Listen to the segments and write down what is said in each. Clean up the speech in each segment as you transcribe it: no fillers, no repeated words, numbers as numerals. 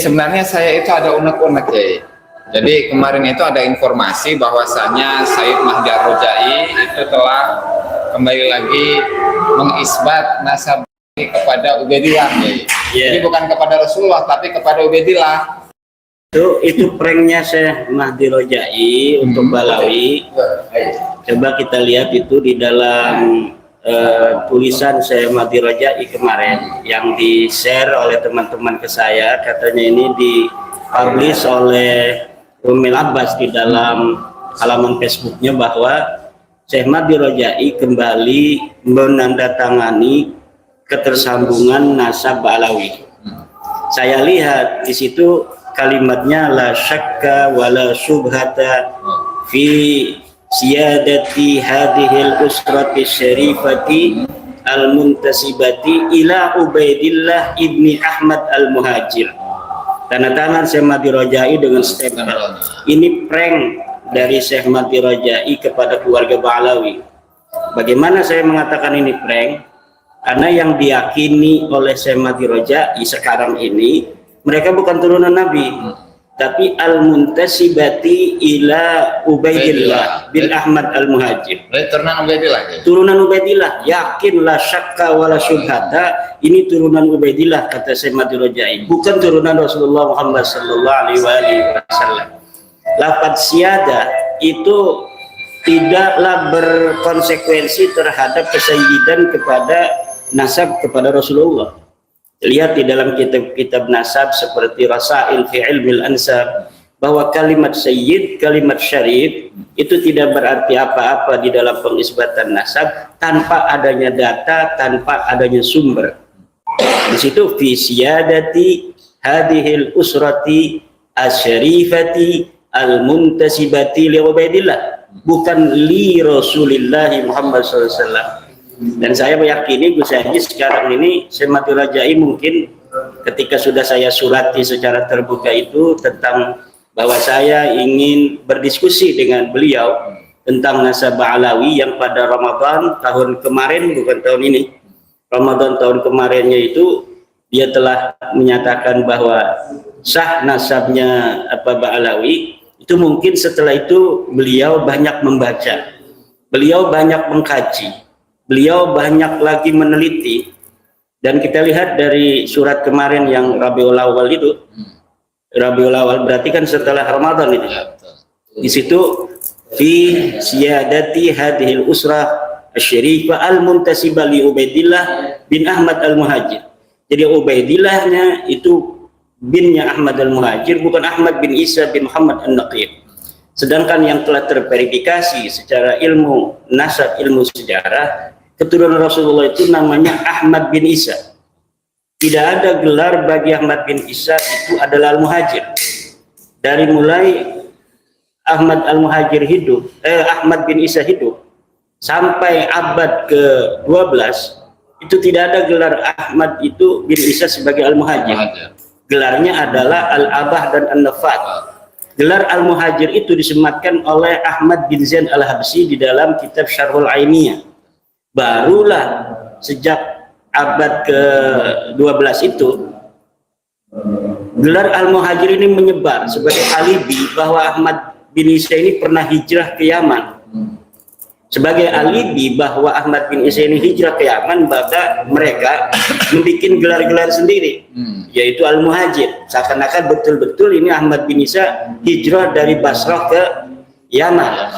sebenarnya saya itu ada unek-unek ya. Jadi kemarin itu ada informasi bahwasanya Sayyid Mahdi Ar-Rojai itu telah kembali lagi mengisbat nasab kepada Ubaidillah ya. Jadi bukan kepada Rasulullah tapi kepada Ubaidillah. Itu pranknya Syekh Mahdi Rojai untuk Balawi. Coba kita lihat itu di dalam tulisan Syekh Mahdi Rojai kemarin yang di-share oleh teman-teman ke saya. Katanya ini dipublish oleh Rumil Abbas di dalam halaman Facebooknya bahwa Syekh Mahdi Rojai kembali menandatangani ketersambungan nasab Ba'alawi. Saya lihat di situ kalimatnya la syakka wala syubhata fi siyadati hadhil usrati syarifati al-muntasibati ila Ubaidillah ibni Ahmad al-Muhajir. Tanda tangan Syekh Mahdi Rojai dengan stempel. Ini prank dari Syekh Mahdi Rojai kepada keluarga Ba'alawi. Bagaimana saya mengatakan ini prank? Karena yang diyakini oleh Syekh Mahdi Rojai sekarang ini, mereka bukan turunan Nabi, tapi al-muntasibati ila Ubaidillah bin Ahmad al-Muhajir. Turunan Ubaidillah ya? Turunan Ubaidillah, yakin la syakka wala syubhata, ini turunan Ubaidillah kata Syekh Mahdi Rojai, bukan turunan Rasulullah Muhammad sallallahu alaihi wasallam. Lafaz siyada itu tidaklah berkonsekuensi terhadap kesayyidan kepada nasab kepada Rasulullah. Lihat di dalam kitab-kitab nasab seperti Rasail fi Ilmil Ansab bahwa kalimat sayyid, kalimat syarif itu tidak berarti apa-apa di dalam pengisbatan nasab tanpa adanya data, tanpa adanya sumber. Di situ fi siyadati hadhil usrati asyarifati al-muntasibati li Ubaidillah, bukan li Rasulillah Muhammad SAW. Dan saya meyakini Gus Haji sekarang ini Syekh Mahdi Rojai mungkin ketika sudah saya surati secara terbuka itu tentang bahwa saya ingin berdiskusi dengan beliau tentang nasab Ba'alawi yang pada Ramadan tahun kemarin, bukan tahun ini, Ramadan tahun kemarinnya itu dia telah menyatakan bahwa sah nasabnya Ba'alawi. Itu mungkin setelah itu beliau banyak membaca, beliau banyak mengkaji, beliau banyak lagi meneliti. Dan kita lihat dari surat kemarin yang Rabiul Awal itu, Rabiul Awal berarti kan setelah Ramadan itu. Di situ fi siyadati hadhil usrah asy-syarifah al-muntasibah li Ubaidillah bin Ahmad al-Muhajir. Jadi Ubaidillahnya itu binnya Ahmad al-Muhajir, bukan Ahmad bin Isa bin Muhammad an-Naqib. Sedangkan yang telah terverifikasi secara ilmu nasab, ilmu sejarah, keturunan Rasulullah itu namanya Ahmad bin Isa. Tidak ada gelar bagi Ahmad bin Isa itu adalah al-Muhajir. Dari mulai Ahmad al-Muhajir hidup, Ahmad bin Isa hidup sampai abad ke-12 itu tidak ada gelar Ahmad itu bin Isa sebagai al-Muhajir. Gelarnya adalah al-Abah dan an-Nafat. Gelar al-Muhajir itu disematkan oleh Ahmad bin Zain al-Habsyi di dalam kitab Syarhul Ainiyah. Barulah sejak abad ke-12 itu gelar al-Muhajir ini menyebar sebagai alibi bahwa Ahmad bin Isa ini pernah hijrah ke Yaman. Sebagai alibi bahwa Ahmad bin Isa ini hijrah ke Yaman, maka mereka membuat gelar-gelar sendiri, yaitu al-Muhajir. Seakan-akan betul-betul ini Ahmad bin Isa hijrah dari Basrah ke Yaman.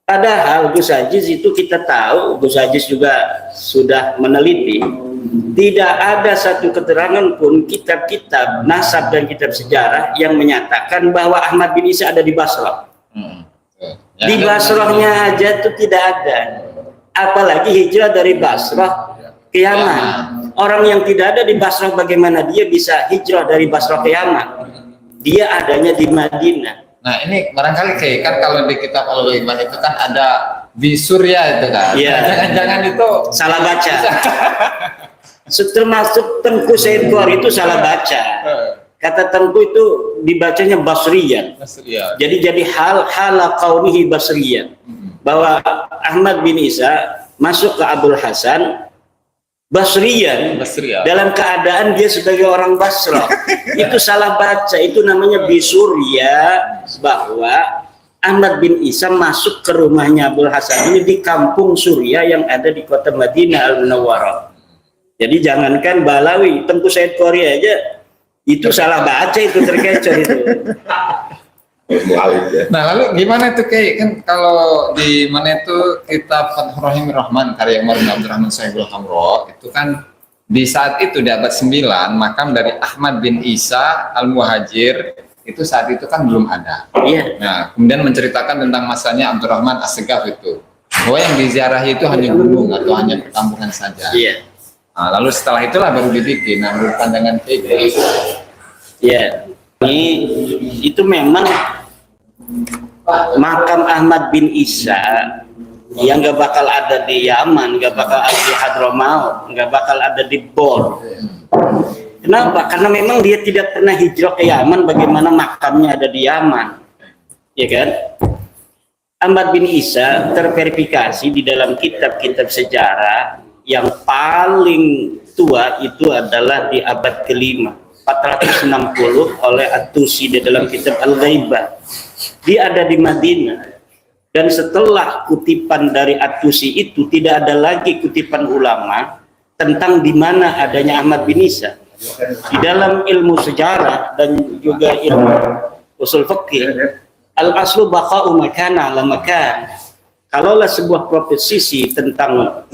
Padahal Gus Hajiz itu kita tahu, Gus Hajiz juga sudah meneliti, tidak ada satu keterangan pun kitab-kitab nasab dan kitab sejarah yang menyatakan bahwa Ahmad bin Isa ada di Basrah. Di Basrahnya aja itu tidak ada, apalagi hijrah dari Basrah ke Yaman. Orang yang tidak ada di Basrah, bagaimana dia bisa hijrah dari Basrah ke Yaman? Dia adanya di Madinah. Nah ini barangkali kayak kan kalau di kitab Al-Ghaibah itu kan ada di Surya itu kan. Iya. Jangan-jangan itu salah baca. Termasuk Tengku Sayyidwar itu salah baca. Kata Tengku itu dibacanya Basriyan. Jadi hala qaunihi Basriyan. Bahwa Ahmad bin Isa masuk ke Abul Hasan Basriyan, Basriya. dalam keadaan dia sebagai orang Basrah. Itu salah baca, itu namanya bisurya, bahwa Ahmad bin Isa masuk ke rumahnya Abdul Hasan ini di kampung Surya yang ada di kota Madinah Al-Munawwarah. Jadi jangankan Balawi, Tengku Said Qori aja itu salah baca, itu terkecoh itu. Nah, lalu gimana tuh kayak kan kalau di mana itu kitab Fathur Rahim Rahman karya Umar bin Abdurrahman Sahibul Hamro itu kan di saat itu di abad 9 makam dari Ahmad bin Isa Al-Muhajir itu saat itu kan belum ada. Iya. Nah, kemudian menceritakan tentang masanya Abdurrahman As-Segaf itu bahwa yang diziarahi itu hanya gunung atau hanya perkampungan saja. Iya. Nah, lalu setelah itulah baru dibikin. Nah, menurut pandangan kayak Iya. Ini itu memang makam Ahmad bin Isa yang gak bakal ada di Yaman, gak bakal ada di Hadramaut, gak bakal ada di Bor. Kenapa? Karena memang dia tidak pernah hijrah ke Yaman. Bagaimana makamnya ada di Yaman, ya kan? Ahmad bin Isa terverifikasi di dalam kitab-kitab sejarah yang paling tua itu adalah di abad ke-5, 460 oleh At-Tusi di dalam kitab Al-Ghaibah. Dia ada di Madinah, dan setelah kutipan dari At-Tusi itu tidak ada lagi kutipan ulama tentang di mana adanya Ahmad bin Isa. Di dalam ilmu sejarah dan juga ilmu usul fikih, al-aslu baqa'u makana ala makan. Kalaulah sebuah proposisi tentang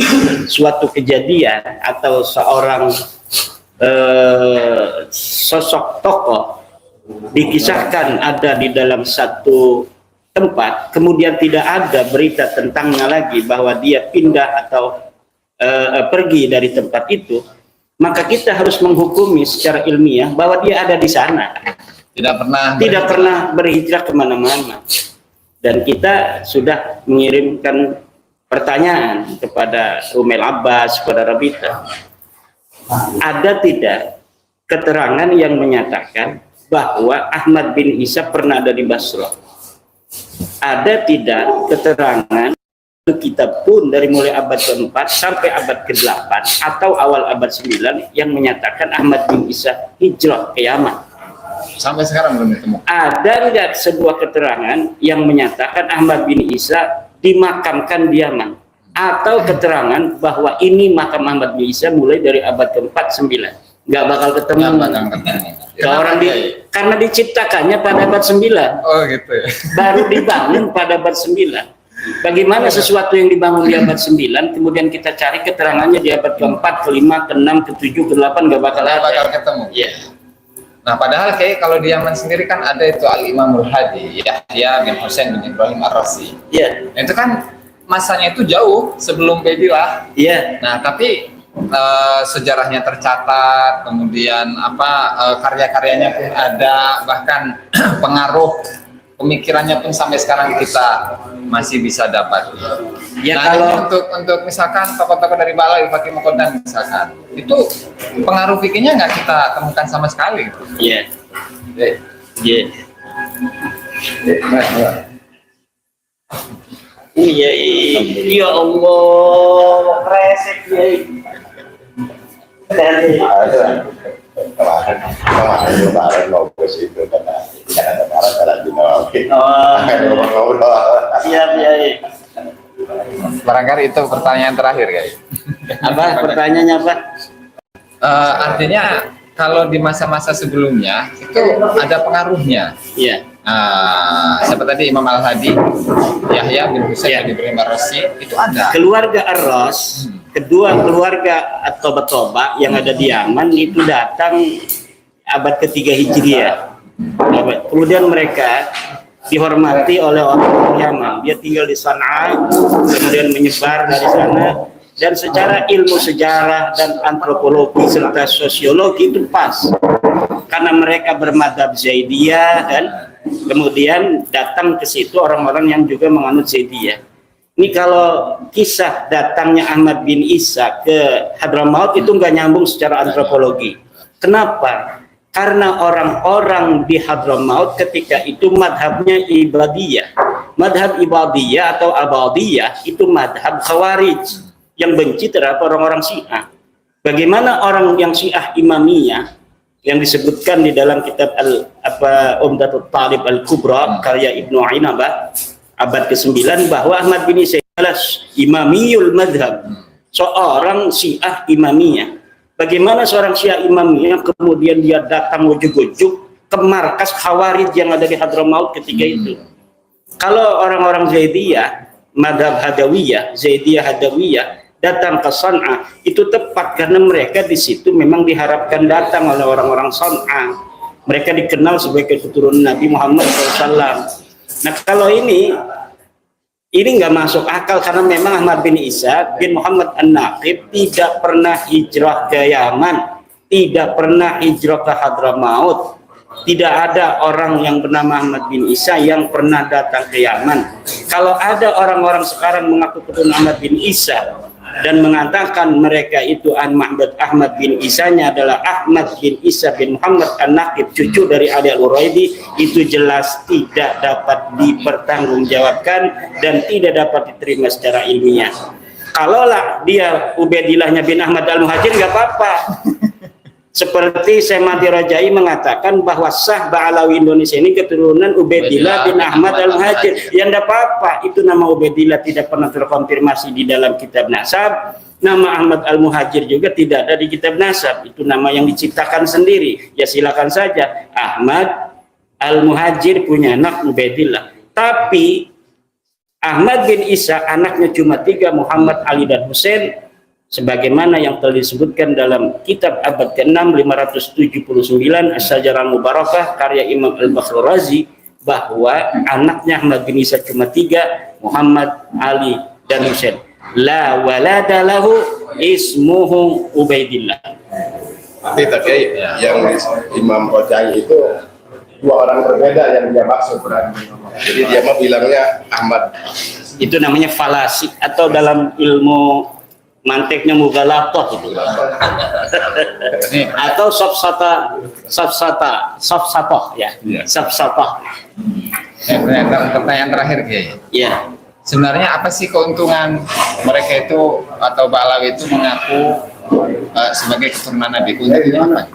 suatu kejadian atau seorang sosok tokoh dikisahkan ada di dalam satu tempat, kemudian tidak ada berita tentangnya lagi bahwa dia pindah atau pergi dari tempat itu, maka kita harus menghukumi secara ilmiah bahwa dia ada di sana, tidak pernah berhijrah kemana-mana. Dan kita sudah mengirimkan pertanyaan kepada Umail Abbas, kepada Rabita, ada tidak keterangan yang menyatakan bahwa Ahmad bin Isa pernah ada di Basrah? Ada tidak keterangan kitab pun dari mulai abad ke-4 sampai abad ke-8 atau awal abad 9 yang menyatakan Ahmad bin Isa hijrah ke Yaman? Sampai sekarang belum ditemukan. Ada enggak sebuah keterangan yang menyatakan Ahmad bin Isa dimakamkan di Yaman? Atau keterangan bahwa ini makam Ahmad bin Isa mulai dari abad ke-4, 9? Nggak bakal ketemu. Karena diciptakannya pada abad 9. Oh gitu ya. Baru dibangun pada abad 9. Bagaimana sesuatu yang dibangun di abad 9 kemudian kita cari keterangannya di abad ke-4, ke-5, ke-6, ke-7, ke-8 nggak bakal ketemu. Iya. Nah, padahal kayak kalau di Yaman sendiri kan ada itu Al-Imamul Hadi, Yahya bin Husain bin Ibrahim Ar-Razi. Iya. Nah, itu kan masanya itu jauh sebelum Bedilah. Iya. Nah, tapi sejarahnya tercatat, kemudian karya-karyanya pun ada, bahkan pengaruh pemikirannya pun sampai sekarang kita masih bisa dapat. Ya, nah, kalau untuk misalkan tokoh-tokoh dari Balawi, Fakih Muqaddam misalkan, itu pengaruh fikihnya nggak kita temukan sama sekali. Iya. Iya. Iya, ya Allah, resek ya. Kemarin lebaran logus itu karena lebaran kalau di Siap ya. Barangkali itu pertanyaan terakhir, guys. Apa pertanyaannya apa? Artinya kalau di masa-masa sebelumnya itu ada pengaruhnya. Iya. Siapa tadi, Imam Al-Hadi, Yahya bin Husain bin Ibrahim Ar-Razi, itu ada. Keluarga Ar-Ras, kedua keluarga At-Toba yang ada di Yaman itu datang abad ke-3 Hijriah. Kemudian mereka dihormati oleh orang Yaman. Dia tinggal di Sana'a, kemudian menyebar dari sana. Dan secara ilmu sejarah dan antropologi serta sosiologi itu pas, karena mereka bermadhab Zaidiyah, dan kemudian datang ke situ orang-orang yang juga menganut Zaidiyah. Ini kalau kisah datangnya Ahmad bin Isa ke Hadramaut itu nggak nyambung secara antropologi. Kenapa? Karena orang-orang di Hadramaut ketika itu madhabnya Ibadiyah. Madhab Ibadiyah atau Abadiyah itu madhab Khawarij yang benci terhadap orang-orang Syiah. Bagaimana orang yang Syiah Imamiyah yang disebutkan di dalam kitab Umdatul Talib Al-Kubra karya Ibnu Ainabah abad ke-9 bahwa Ahmad bin Isa adalah imamiyul madhab, seorang Syiah Imamiyah. Bagaimana seorang Syiah Imamiyah kemudian dia datang ujuk-ujuk ke markas Khawarij yang ada di Hadramaut ketika itu. Kalau orang-orang Zaidiyah, madhab Hadawiyah, Zaidiyah Hadawiyah datang ke Sana'a, itu tepat karena mereka di situ memang diharapkan datang oleh orang-orang Sana'a. Mereka dikenal sebagai keturunan Nabi Muhammad SAW. Nah, kalau ini nggak masuk akal karena memang Ahmad bin Isa bin Muhammad An-Naqib tidak pernah hijrah ke Yaman, tidak pernah hijrah ke Hadramaut. Tidak ada orang yang bernama Ahmad bin Isa yang pernah datang ke Yaman. Kalau ada orang-orang sekarang mengaku keturunan Ahmad bin Isa dan mengatakan mereka itu Ahmad bin Isanya adalah Ahmad bin Isa bin Muhammad An-Naqib, cucu dari Ali Al-Uraidi, itu jelas tidak dapat dipertanggungjawabkan dan tidak dapat diterima secara ilmiah. Kalaulah dia Ubaidillahnya bin Ahmad Al-Muhajir nggak apa-apa. Seperti Syekh Mahdi Rajai mengatakan bahwa sah Ba'alawi Indonesia ini keturunan Ubaidillah bin Ahmad Al-Muhajir. Ya enggak apa-apa, itu nama Ubaidillah tidak pernah terkonfirmasi di dalam kitab nasab. Nama Ahmad Al-Muhajir juga tidak ada di kitab nasab. Itu nama yang diciptakan sendiri. Ya silakan saja. Ahmad Al-Muhajir punya anak Ubaidillah. Tapi Ahmad bin Isa anaknya cuma 3, Muhammad, Ali, dan Husain. Sebagaimana yang telah disebutkan dalam kitab abad ke-6 579 As-Sajarah Mubarakah karya Imam Al-Bakhr Razi, bahwa anaknya Ahmad bin Isa cuma 3, Muhammad, Ali, dan Husain. La walada lahu ismuhu Ubaidillah. Tapi tadi yang Imam Rojai itu 2 orang berbeda yang dia maksud berarti. Jadi dia mah bilangnya Ahmad. Itu namanya falasi, atau dalam ilmu manteknya mughalatoh itu. Atau safsatoh ya. Safsatoh. Pertanyaan terakhir, Kiai. Ya. Sebenarnya apa sih keuntungan mereka itu atau Ba'alawi itu mengaku sebagai keturunan Nabi? Keuntungannya apa?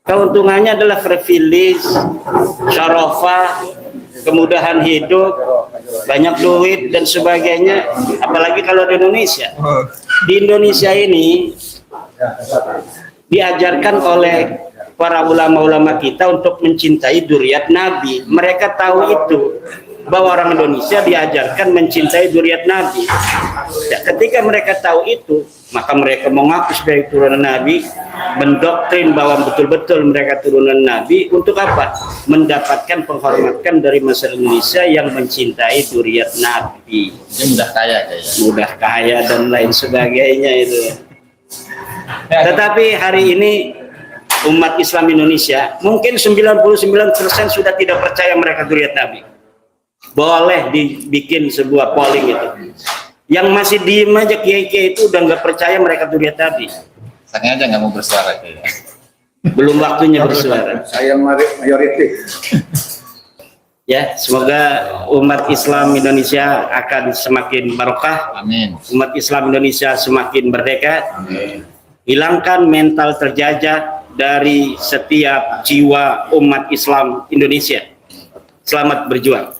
Keuntungannya adalah privilege, syarafah, kemudahan hidup, banyak duit dan sebagainya. Apalagi kalau di Indonesia. Di Indonesia ini diajarkan oleh para ulama-ulama kita untuk mencintai dzurriyyat Nabi. Mereka tahu itu, bahwa orang Indonesia diajarkan mencintai dzurriyyat Nabi. Ya, ketika mereka tahu itu, maka mereka mengaku sebagai turunan Nabi, mendoktrin bahwa betul-betul mereka turunan Nabi. Untuk apa? Mendapatkan penghormatan dari masyarakat Indonesia yang mencintai dzurriyyat Nabi. Dia mudah kaya kayaknya. Mudah kaya dan lain sebagainya itu. Tetapi hari ini umat Islam Indonesia mungkin 99% sudah tidak percaya mereka dzurriyyat Nabi. Boleh dibikin sebuah polling itu. Yang masih diem aja kiai-kiai itu udah nggak percaya mereka dzurriyyat Nabi. Saya aja nggak mau bersuara kayaknya. Belum waktunya bersuara. Saya mayoritas. Ya, semoga umat Islam Indonesia akan semakin barokah. Amin. Umat Islam Indonesia semakin merdeka. Hilangkan mental terjajah dari setiap jiwa umat Islam Indonesia. Selamat berjuang.